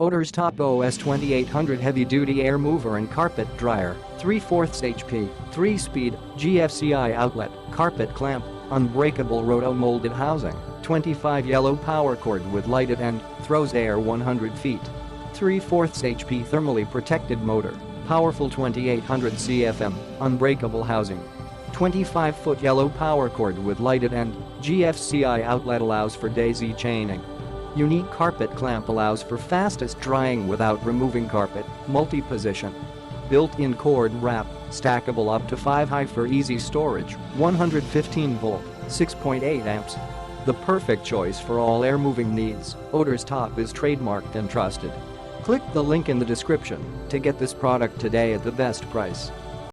OdorStop OS2800 heavy-duty air mover and carpet dryer, 3/4 HP, 3-speed, GFCI outlet, carpet clamp, unbreakable roto-molded housing, 25 yellow power cord with lighted end, throws air 100 feet. 3/4 HP thermally protected motor, powerful 2800 CFM, unbreakable housing. 25-foot yellow power cord with lighted end, GFCI outlet allows for daisy chaining. Unique carpet clamp allows for fastest drying without removing carpet, multi-position. Built-in cord wrap, stackable up to 5 high for easy storage, 115 volt, 6.8 amps. The perfect choice for all air moving needs, OdorStop is trademarked and trusted. Click the link in the description to get this product today at the best price.